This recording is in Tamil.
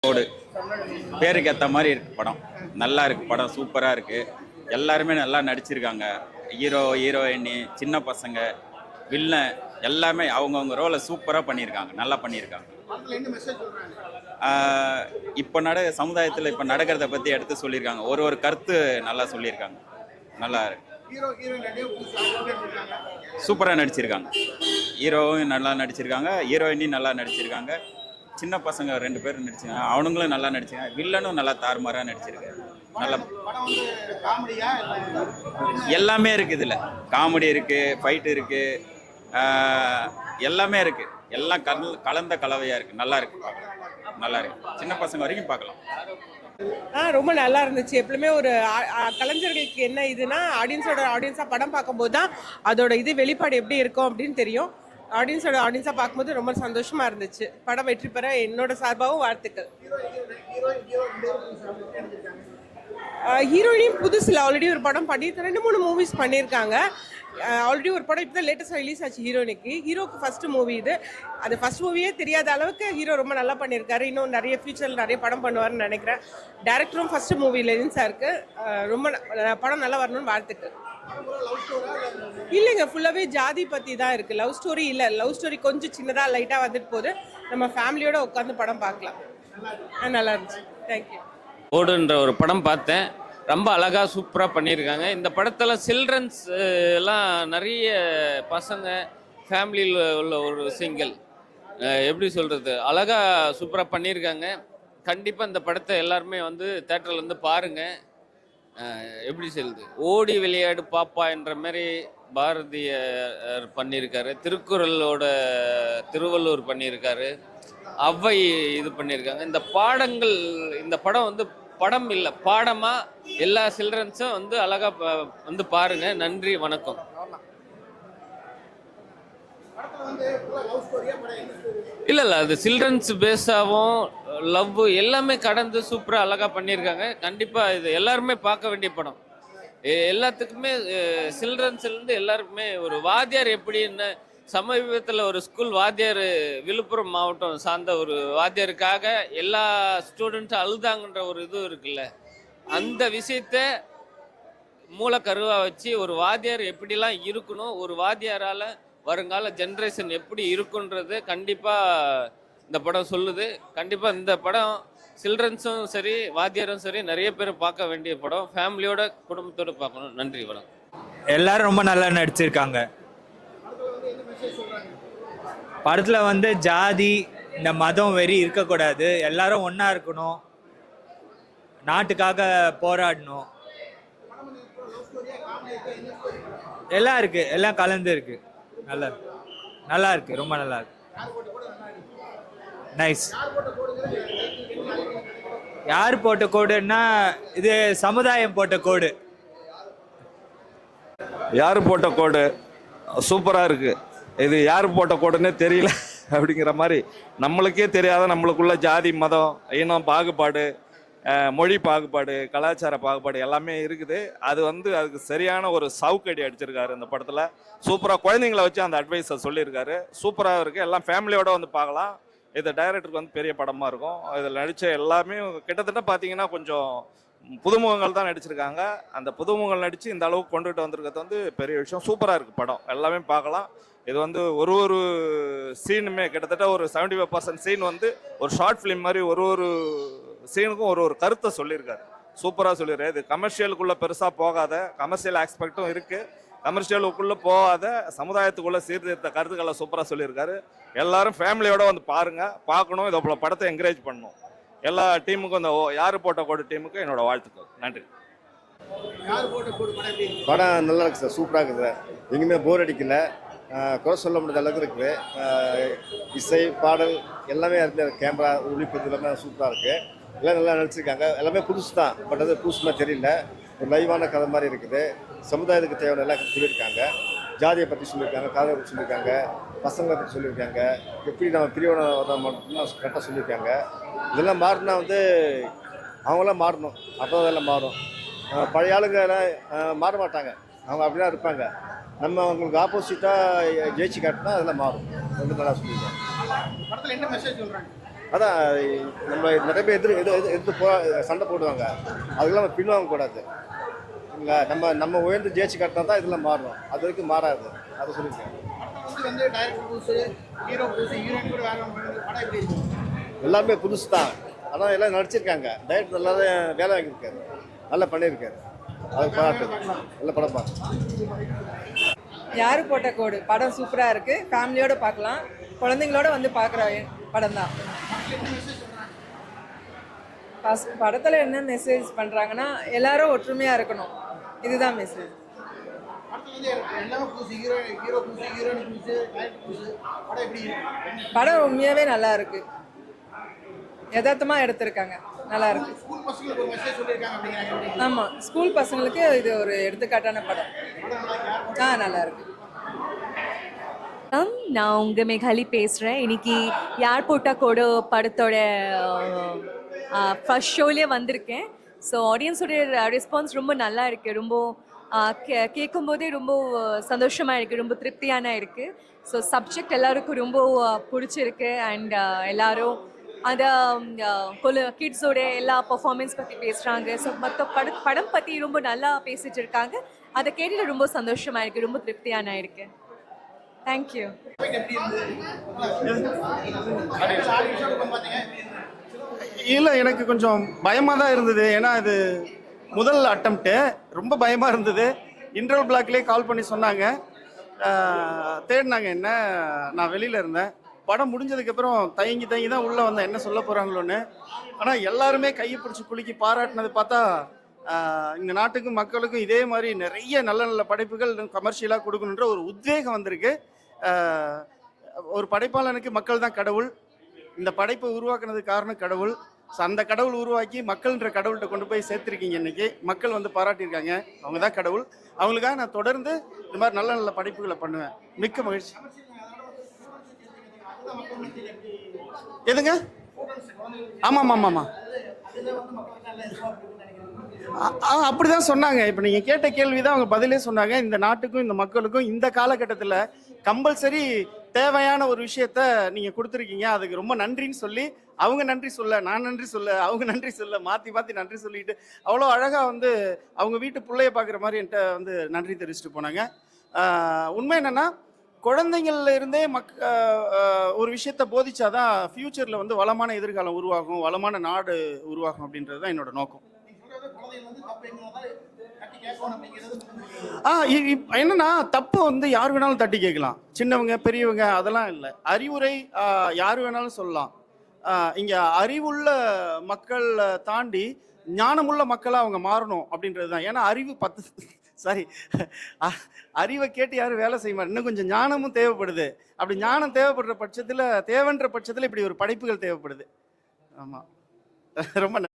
கோடு பேருக்கு ஏற்ற மாதிரி இருக்கு படம். நல்லா இருக்கு படம், சூப்பராக இருக்கு. எல்லாருமே நல்லா நடிச்சிருக்காங்க. ஹீரோ, ஹீரோயினி, சின்ன பசங்க, வில்லன் எல்லாமே அவங்கவுங்க ரோலை சூப்பராக பண்ணியிருக்காங்க, நல்லா பண்ணியிருக்காங்க. இப்போ சமுதாயத்தில் இப்போ நடக்கிறத பற்றி எடுத்து சொல்லியிருக்காங்க. ஒரு ஒரு கருத்து நல்லா சொல்லியிருக்காங்க. நல்லா இருக்கு. சூப்பராக நடிச்சிருக்காங்க. ஹீரோவும் நல்லா நடிச்சிருக்காங்க, ஹீரோயினும் நல்லா நடிச்சிருக்காங்க. சின்ன பசங்க 2 பேரும் நடிச்சிருக்காங்க, அவனுங்களும் நல்லா நடிச்சிருக்காங்க. வில்லனும் நல்லா தாறுமாறாக நடிச்சிருக்காரு. நல்ல எல்லாமே இருக்குது. இதில் காமெடி இருக்குது, ஃபைட்டு இருக்குது, எல்லாமே இருக்குது. எல்லாம் கலந்த கலவையாக இருக்குது. நல்லா இருக்குது, பார்க்கலாம். நல்லா இருக்குது, சின்ன பசங்க வரைக்கும் பார்க்கலாம். ரொம்ப நல்லா இருந்துச்சு. எப்பவுமே ஒரு கலைஞர்களுக்கு என்ன இதுனா ஆடியன்ஸாக படம் பார்க்கும்போது தான் அதோட இது வெளிப்பாடு எப்படி இருக்கும் அப்படின்னு தெரியும். ஆடியன்ஸாக பார்க்கும்போது ரொம்ப சந்தோஷமா இருந்துச்சு. படம் வெற்றி பெற என்னோட சார்பாகவும் வாழ்த்துக்கள். ஹீரோயினியும் புதுசில் ஆல்ரெடி ஒரு படம் பண்ணியிருக்காங்க, 2-3 மூவிஸ் பண்ணியிருக்காங்க. ஆல்ரெடி ஒரு படம் இப்போ தான் லேட்டஸ்ட்டாக ரிலீஸ் ஆச்சு ஹீரோக்கு ஃபர்ஸ்ட் மூவி இது. அது ஃபர்ஸ்ட் மூவியே தெரியாத அளவுக்கு ஹீரோ ரொம்ப நல்லா பண்ணியிருக்காரு. இன்னும் நிறைய ஃபியூச்சரில் நிறைய படம் பண்ணுவார்னு நினைக்கிறேன். டேரக்டரும் ஃபர்ஸ்ட் மூவி லெனின்ஸாக இருக்குது. ரொம்ப படம் நல்லா வரணும்னு வாழ்த்துக்கள். இல்லைங்க, ஃபுல்லாகவே ஜாதி பற்றி தான் இருக்குது. லவ் ஸ்டோரி இல்லை. லவ் ஸ்டோரி கொஞ்சம் சின்னதாக லைட்டாக வந்துட்டு போகுது. நம்ம ஃபேமிலியோட உட்காந்து படம் பார்க்கலாம். நல்லா இருந்துச்சு. தேங்க்யூ. ஓடுன்ற ஒரு படம் பார்த்தேன். ரொம்ப அழகாக சூப்பராக பண்ணியிருக்காங்க. இந்த படத்தில் சில்ட்ரன்ஸ் எல்லாம் நிறைய பசங்க ஃபேமிலியில் உள்ள ஒரு சிங்கிள் எப்படி சொல்கிறது, அழகாக சூப்பராக பண்ணியிருக்காங்க. கண்டிப்பாக இந்த படத்தை எல்லாருமே வந்து தேட்டரில் வந்து பாருங்கள். எப்படி சொல்லுது, ஓடி விளையாடு பாப்பா என்ற மாதிரி பாரதியார் பண்ணியிருக்காரு. திருக்குறளோட திருவள்ளுவர் பண்ணியிருக்காரு. அவ்வை இது பண்ணியிருக்காங்க. இந்த பாடங்கள், இந்த படம் வந்து படம் இல்லை பாடமாக எல்லா சில்ட்ரன்ஸும் வந்து அழகாக வந்து பாருங்க. நன்றி, வணக்கம். இல்லை அது சில்ட்ரன்ஸ் பேஸாகவும் லவ் எல்லாமே கடந்து சூப்பராக அழகாக பண்ணியிருக்காங்க. கண்டிப்பாக இது எல்லாருமே பார்க்க வேண்டிய படம். எல்லாத்துக்குமே சில்ட்ரன்ஸ்லேருந்து எல்லாருக்குமே ஒரு வாத்தியார் எப்படின்னு சமீபத்தில் ஒரு ஸ்கூல் வாத்தியார், விழுப்புரம் மாவட்டம் சார்ந்த ஒரு வாத்தியாருக்காக எல்லா ஸ்டூடெண்ட்ஸும் அழுதாங்கன்ற ஒரு இது இருக்குல்ல, அந்த விஷயத்த மூலக்கருவாக வச்சு ஒரு வாத்தியார் எப்படிலாம் இருக்கணும், ஒரு வாத்தியாரால் வருங்கால ஜென்ரேஷன் எப்படி இருக்குன்றது கண்டிப்பாக இந்த படம் சொல்லுது. கண்டிப்பாக இந்த படம் சில்ட்ரன்ஸும் சரி வாத்தியாரும் சரி நிறைய பேர் பார்க்க வேண்டிய படம். ஃபேமிலியோட குடும்பத்தோடு பார்க்கணும். நன்றி, வணக்கம். எல்லாரும் ரொம்ப நல்லா நடிச்சிருக்காங்க. படத்தில் வந்து ஜாதி இந்த மதம் வெறி இருக்கக்கூடாது, எல்லாரும் ஒன்றா இருக்கணும், நாட்டுக்காக போராடணும். எல்லாம் இருக்குது, எல்லாம் கலந்து இருக்குது. நல்லா இருக்கு, ரொம்ப நல்லா இருக்கு. நைஸ். யார் போட்ட கோடுன்னா இது சமுதாயம் போட்ட கோடு. யார் போட்ட கோடு சூப்பராக இருக்குது. இது யார் போட்ட கோடுன்னே தெரியல அப்படிங்கிற மாதிரி, நம்மளுக்கே தெரியாத நம்மளுக்குள்ள ஜாதி மதம் இனம் பாகுபாடு, மொழி பாகுபாடு, கலாச்சார பாகுபாடு எல்லாமே இருக்குது. அது வந்து அதுக்கு சரியான ஒரு சவுக்கடி அடிச்சிருக்காரு இந்த படத்தில். சூப்பராக குழந்தைங்களை வச்சு அந்த அட்வைஸை சொல்லியிருக்காரு. சூப்பராக இருக்குது. எல்லாம் ஃபேமிலியோட வந்து பார்க்கலாம். இது டைரக்டருக்கு வந்து பெரிய படமாக இருக்கும். இதில் நடித்த எல்லாமே கிட்டத்தட்ட பார்த்தீங்கன்னா கொஞ்சம் புதுமுகங்கள் தான் நடிச்சிருக்காங்க. அந்த புதுமுகங்கள் நடித்து இந்த அளவுக்கு கொண்டுகிட்டு வந்திருக்கிறது வந்து பெரிய விஷயம். சூப்பராக இருக்குது படம், எல்லாமே பார்க்கலாம். இது வந்து ஒரு சீனுமே கிட்டத்தட்ட ஒரு 75% சீன் வந்து ஒரு ஷார்ட் ஃபிலிம் மாதிரி ஒரு சீனுக்கும் ஒரு கருத்தை சொல்லியிருக்காரு. சூப்பராக சொல்லிடுறாரு. இது கமர்ஷியலுக்குள்ளே பெருசாக போகாத, கமர்ஷியல் ஆஸ்பெக்டும் இருக்குது, கமர்ஷியலுக்குள்ளே போகாத சமுதாயத்துக்குள்ளே சீர்திருத்த கருத்துக்களை சூப்பராக சொல்லியிருக்காரு. எல்லாரும் ஃபேமிலியோடு வந்து பாருங்கள், பார்க்கணும். இதை போல படத்தை என்கரேஜ் பண்ணணும். எல்லா டீமுக்கும், இந்த யார் போட்ட கோடு டீமுக்கும் என்னோட வாழ்த்துக்கள். நன்றி. படம் நல்லா இருக்கு சார், சூப்பராக இருக்குது சார். எங்கேயுமே போர் அடிக்கல, குறை சொல்ல முடியாத அளவுக்கு இருக்குது. இசை பாடல் எல்லாமே இருந்து, கேமரா ஒளிப்பதிவு எல்லாமே சூப்பராக இருக்குது. எல்லாம் நல்லா நடிச்சிருக்காங்க. எல்லாமே புதுசு தான், பட் அது புதுசு மாதிரி தெரியல. ஒரு லைவான கதை மாதிரி இருக்குது. சமுதாயத்துக்கு தேவையான எல்லாம் சொல்லியிருக்காங்க. ஜாதியை பற்றி சொல்லியிருக்காங்க, காதலை பற்றி சொல்லியிருக்காங்க, பசங்களை பற்றி சொல்லியிருக்காங்க, எப்படி நம்ம பிரிவினை மட்டும்தான் கரெக்டாக சொல்லியிருக்காங்க. இதெல்லாம் மாறினா வந்து அவங்களாம் மாறணும், அப்போ தான் இதெல்லாம் மாறும். பழைய ஆளுங்க எல்லாம் மாற மாட்டாங்க, அவங்க அப்படி தான் இருப்பாங்க. நம்ம அவங்களுக்கு ஆப்போசிட்டாக ஜெயிச்சு காட்டினா அதெல்லாம் மாறும். ரொம்ப நல்லா சொல்லியிருக்காங்க. அதான் நம்ம நிறைய பேர் எதிர்த்து சண்டை போடுவாங்க, அதுக்கெல்லாம் நம்ம பின்வாங்கக்கூடாது இல்லை. நம்ம உயர்ந்து ஜெயிச்சு கட்டினா தான் இதெல்லாம் மாறணும், அது வரைக்கும் மாறாது. அதை சொல்லியிருக்கேன். எல்லாமே புதுசு தான், ஆனால் எல்லாம் நடிச்சிருக்காங்க. டைரக்டர் நல்லா வேலை வாங்கியிருக்காரு, நல்லா பண்ணியிருக்காரு. அது பாராட்டு, நல்ல படம் பார்த்து. யாரு போட்ட கோடு படம் சூப்பராக இருக்குது, ஃபேமிலியோடு பார்க்கலாம், குழந்தைங்களோட வந்து பார்க்குற படம் தான். படத்தில் என்ன மெசேஜ் பண்ணுறாங்கன்னா எல்லாரும் ஒற்றுமையாக இருக்கணும், இதுதான் மெசேஜ். படம் உண்மையாகவே நல்லா இருக்கு, யதார்த்தமாக எடுத்திருக்காங்க, நல்லா இருக்கு. ஆமாம், ஸ்கூல் பசங்களுக்கு இது ஒரு எடுத்துக்காட்டான படம். நல்லா இருக்கு. நான் உங்கள் மேகாலி பேசுகிறேன். இன்னைக்கு யார் போட்டா கோடு படத்தோட ஃபர்ஸ்ட் ஷோலேயே வந்திருக்கேன். ஸோ ஆடியன்ஸோடைய ரெஸ்பான்ஸ் ரொம்ப நல்லா இருக்குது, ரொம்ப கேட்கும் போதே ரொம்ப சந்தோஷமாக இருக்குது, ரொம்ப திருப்தியான இருக்குது. ஸோ சப்ஜெக்ட் எல்லாருக்கும் ரொம்ப பிடிச்சிருக்கு. அண்ட் எல்லாரும் அந்த கிட்ஸோட எல்லா பர்ஃபார்மன்ஸ் பற்றி பேசுகிறாங்க. ஸோ மற்ற படம் பற்றி ரொம்ப நல்லா பேசிகிட்டு இருக்காங்க. அதை கேட்டுட்டு ரொம்ப சந்தோஷமாக இருக்குது, ரொம்ப திருப்தியான இருக்குது. தேங்க்யூ. இல்லை, எனக்கு கொஞ்சம் பயமாக தான் இருந்தது. ஏன்னா இது முதல் அட்டம்ப்ட்டு, ரொம்ப பயமாக இருந்தது. இன்டர்வல் பிளாக்லேயே கால் பண்ணி சொன்னாங்க, தேடினாங்க என்ன. நான் வெளியில் இருந்தேன். படம் முடிஞ்சதுக்கப்புறம் தயங்கி தான் உள்ளே வந்தேன், என்ன சொல்ல போகிறாங்களோன்னு. ஆனால் எல்லாருமே கையை பிடிச்சி குலுக்கி பாராட்டினது பார்த்தா இந்த நாட்டுக்கும் மக்களுக்கும் இதே மாதிரி நிறைய நல்ல நல்ல படைப்புகள் கமர்ஷியலாக கொடுக்கணுன்ற ஒரு உத்வேகம் வந்திருக்கு. ஒரு படைப்பாளனுக்கு மக்கள் தான் கடவுள். இந்த படைப்பை உருவாக்குனதுக்கு காரணம் கடவுள். ஸோ அந்த கடவுள் உருவாக்கி மக்கள்ன்ற கடவுள்கிட்ட கொண்டு போய் சேர்த்துருக்கீங்க. இன்றைக்கி மக்கள் வந்து பாராட்டியிருக்காங்க, அவங்க தான் கடவுள். அவங்களுக்காக நான் தொடர்ந்து இந்த மாதிரி நல்ல நல்ல படைப்புகளை பண்ணுவேன். மிக்க மகிழ்ச்சி. எதுங்க? ஆமாம், அப்படிதான் சொன்னாங்க. இப்போ நீங்கள் கேட்ட கேள்வி தான் அவங்க பதிலே சொன்னாங்க. இந்த நாட்டுக்கும் இந்த மக்களுக்கும் இந்த காலகட்டத்தில் கம்பல்சரி தேவையான ஒரு விஷயத்த நீங்கள் கொடுத்துருக்கீங்க, அதுக்கு ரொம்ப நன்றின்னு சொல்லி அவங்க நன்றி சொல்ல, நான் நன்றி சொல்ல, அவங்க நன்றி சொல்ல, மாற்றி நன்றி சொல்லிட்டு அவ்வளோ அழகாக வந்து அவங்க வீட்டு பிள்ளைய பார்க்குற மாதிரி என்கிட்ட வந்து நன்றி தெரிவிச்சுட்டு போனாங்க. உண்மை என்னென்னா, குழந்தைங்கள்ல இருந்தே ஒரு விஷயத்த போதிச்சாதான் ஃப்யூச்சரில் வந்து வளமான எதிர்காலம் உருவாகும், வளமான நாடு உருவாகும் அப்படின்றது தான் என்னோட நோக்கம். என்னன்னா, தப்பு வந்து யார் வேணாலும் தட்டி கேட்கலாம், சின்னவங்க பெரியவங்க அதெல்லாம் இல்லை. அறிவுரை யார் வேணாலும் சொல்லலாம். இங்கே அறிவுள்ள மக்கள் தாண்டி ஞானமுள்ள மக்களாக அவங்க மாறணும் அப்படின்றது தான். ஏன்னா அறிவு அறிவை கேட்டு யாரும் வேலை செய்ய மாட்டேன். இன்னும் கொஞ்சம் ஞானமும் தேவைப்படுது. அப்படி ஞானம் தேவைப்படுற பட்சத்தில், தேவைன்ற பட்சத்தில் இப்படி ஒரு படைப்புகள் தேவைப்படுது. ஆமாம், ரொம்ப